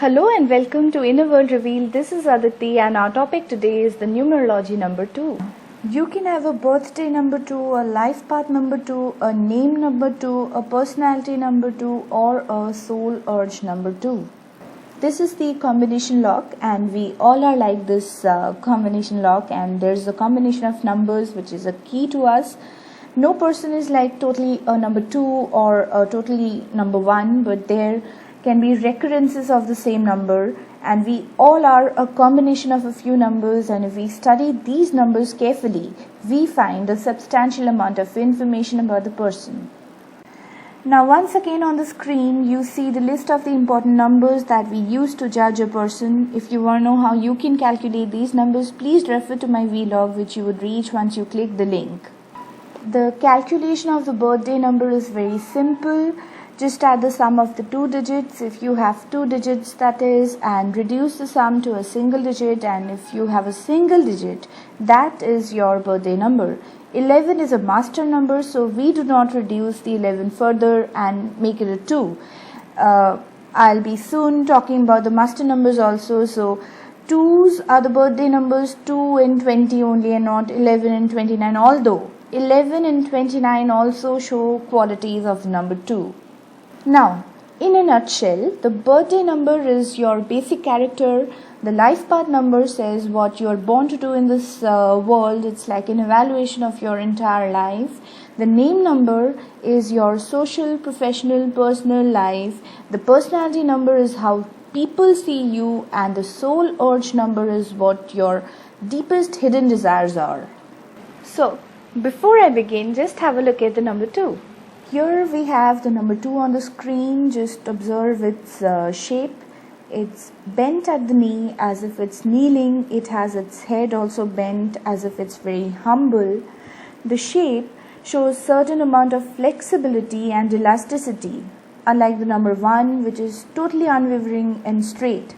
Hello and welcome to Inner World Revealed. This is Aditi and our topic today is the numerology number 2. You can have a birthday number 2, a life path number 2, a name number 2, a personality number 2 or a soul urge number 2. This is the combination lock and we all are like this combination lock, and there's a combination of numbers which is a key to us. No person is like totally a number 2 or a totally number 1, but there can be recurrences of the same number, and we all are a combination of a few numbers, and if we study these numbers carefully, we find a substantial amount of information about the person. Now once again on the screen you see the list of the important numbers that we use to judge a person. If you want to know how you can calculate these numbers, please refer to my vlog which you would reach once you click the link. The calculation of the birthday number is very simple. Just add the sum of the two digits if you have two digits, that is, and reduce the sum to a single digit, and if you have a single digit, that is your birthday number. 11 is a master number, so we do not reduce the 11 further and make it a 2. I'll be soon talking about the master numbers also. So 2s are the birthday numbers, 2 and 20 only, and not 11 and 29, although 11 and 29 also show qualities of the number 2. Now, in a nutshell, the birthday number is your basic character. The life path number says what you are born to do in this world. It's like an evaluation of your entire life. The name number is your social, professional, personal life. The personality number is how people see you, and the soul urge number is what your deepest hidden desires are. So, before I begin, just have a look at the number 2. Here we have the number 2 on the screen. Just observe its shape. It's bent at the knee as if it's kneeling. It has its head also bent as if it's very humble. The shape shows certain amount of flexibility and elasticity, unlike the number 1 which is totally unwavering and straight.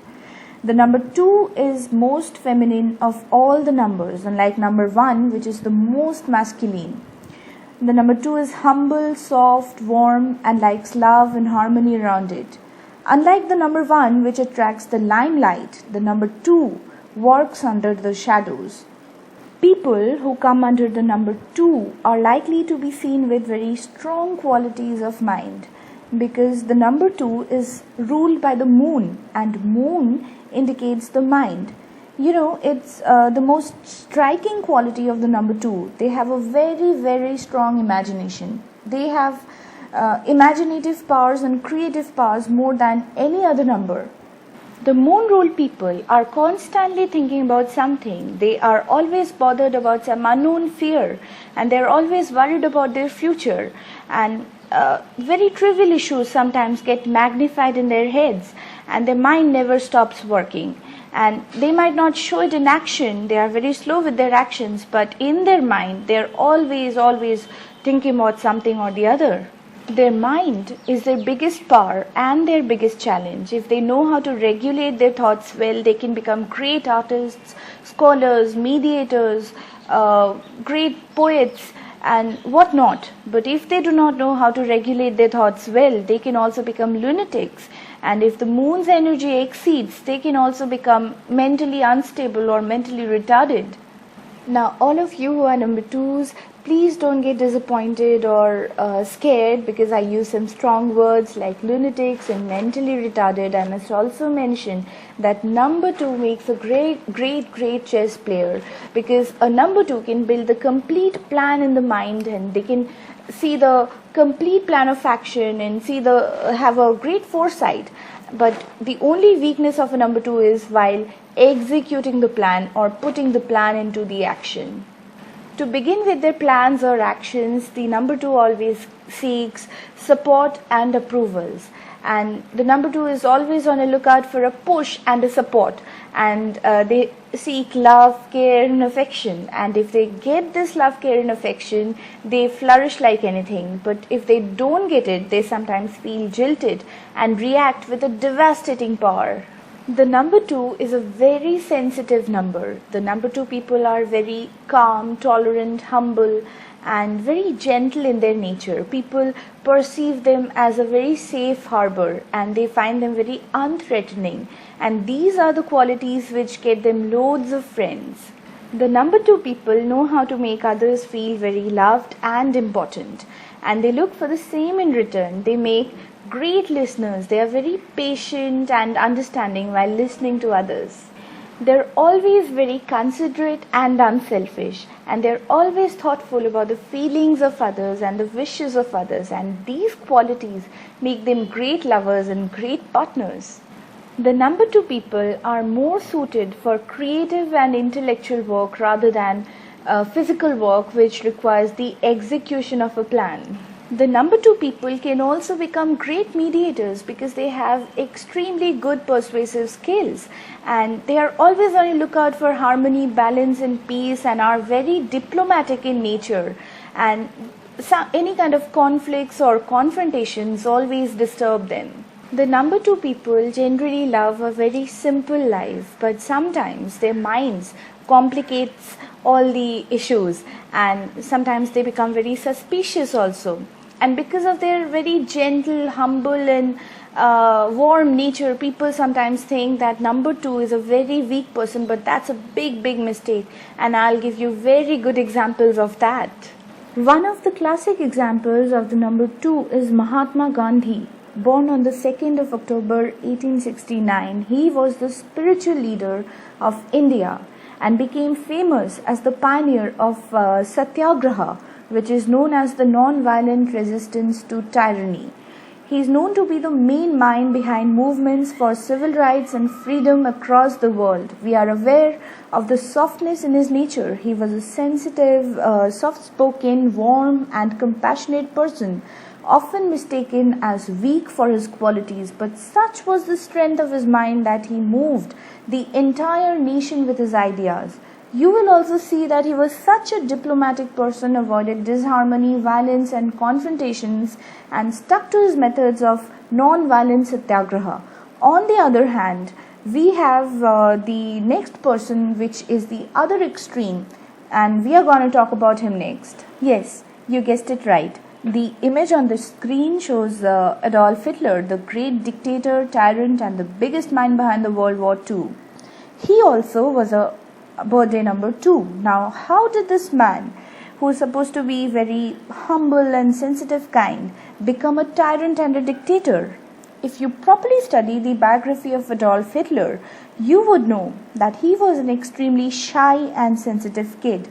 The number 2 is most feminine of all the numbers, unlike number 1 which is the most masculine. The number 2 is humble, soft, warm, and likes love and harmony around it. Unlike the number 1 which attracts the limelight, the number 2 works under the shadows. People who come under the number 2 are likely to be seen with very strong qualities of mind, because the number 2 is ruled by the moon, and moon indicates the mind. You know, it's the most striking quality of the number 2. They have a very, very strong imagination. They have imaginative powers and creative powers more than any other number. The moon ruled people are constantly thinking about something. They are always bothered about some unknown fear, and they're always worried about their future. And very trivial issues sometimes get magnified in their heads, and their mind never stops working. And they might not show it in action. They are very slow with their actions, but in their mind they're always thinking about something or the other. Their mind is their biggest power and their biggest challenge. If they know how to regulate their thoughts well, they can become great artists, scholars, mediators, great poets and whatnot. But if they do not know how to regulate their thoughts well, they can also become lunatics. And if the moon's energy exceeds, they can also become mentally unstable or mentally retarded. Now, all of you who are number 2s, please don't get disappointed or scared because I use some strong words like lunatics and mentally retarded. I must also mention that number 2 makes a great chess player, because a number 2 can build the complete plan in the mind, and they can see the complete plan of action and have a great foresight. But the only weakness of a number 2 is while executing the plan or putting the plan into the action. To begin with their plans or actions, the number 2 always seeks support and approvals. And the number 2 is always on a lookout for a push and a support. And they seek love, care and affection. And if they get this love, care and affection, they flourish like anything. But if they don't get it, they sometimes feel jilted and react with a devastating power. The number 2 is a very sensitive number. The number 2 people are very calm, tolerant, humble, and very gentle in their nature. People perceive them as a very safe harbor and they find them very unthreatening. And these are the qualities which get them loads of friends. The number 2 people know how to make others feel very loved and important, and they look for the same in return. They make great listeners. They are very patient and understanding while listening to others. They're always very considerate and unselfish, and they're always thoughtful about the feelings of others and the wishes of others, and these qualities make them great lovers and great partners. The number 2 people are more suited for creative and intellectual work rather than physical work which requires the execution of a plan. The number 2 people can also become great mediators because they have extremely good persuasive skills, and they are always on the lookout for harmony, balance and peace, and are very diplomatic in nature, and any kind of conflicts or confrontations always disturb them. The number 2 people generally love a very simple life, but sometimes their minds complicates all the issues, and sometimes they become very suspicious also. And because of their very gentle, humble and warm nature, people sometimes think that number 2 is a very weak person, but that's a big mistake, and I'll give you very good examples of that. One of the classic examples of the number 2 is Mahatma Gandhi. Born on the 2nd of October 1869, he was the spiritual leader of India and became famous as the pioneer of Satyagraha, which is known as the non-violent resistance to tyranny. He is known to be the main mind behind movements for civil rights and freedom across the world. We are aware of the softness in his nature. He was a sensitive, soft-spoken, warm and compassionate person, often mistaken as weak for his qualities, but such was the strength of his mind that he moved the entire nation with his ideas. You will also see that he was such a diplomatic person, avoided disharmony, violence and confrontations, and stuck to his methods of non-violent satyagraha. On the other hand, we have the next person, which is the other extreme, and we are going to talk about him next. Yes, you guessed it right. The image on the screen shows Adolf Hitler, the great dictator, tyrant and the biggest mind behind the World War II. He also was a birthday number 2. Now, how did this man, who is supposed to be very humble and sensitive kind, become a tyrant and a dictator? If you properly study the biography of Adolf Hitler, you would know that he was an extremely shy and sensitive kid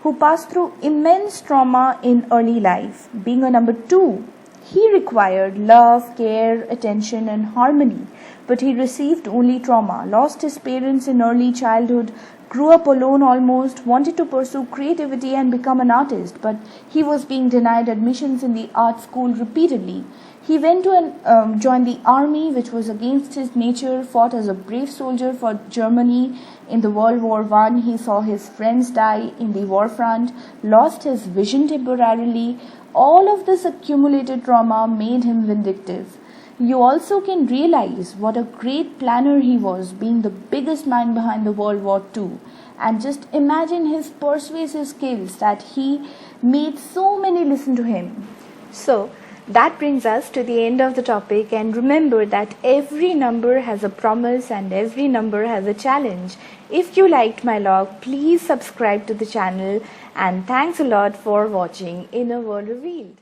who passed through immense trauma in early life. Being a number 2, he required love, care, attention and harmony, but he received only trauma, lost his parents in early childhood, grew up alone almost, wanted to pursue creativity and become an artist, but he was being denied admissions in the art school repeatedly. He went to join the army, which was against his nature, fought as a brave soldier for Germany in the World War I. He saw his friends die in the war front, lost his vision temporarily. All of this accumulated trauma made him vindictive. You also can realize what a great planner he was, being the biggest mind behind the World War II. And just imagine his persuasive skills that he made so many listen to him. So, that brings us to the end of the topic, and remember that every number has a promise and every number has a challenge. If you liked my log, please subscribe to the channel, and thanks a lot for watching Inner World Revealed.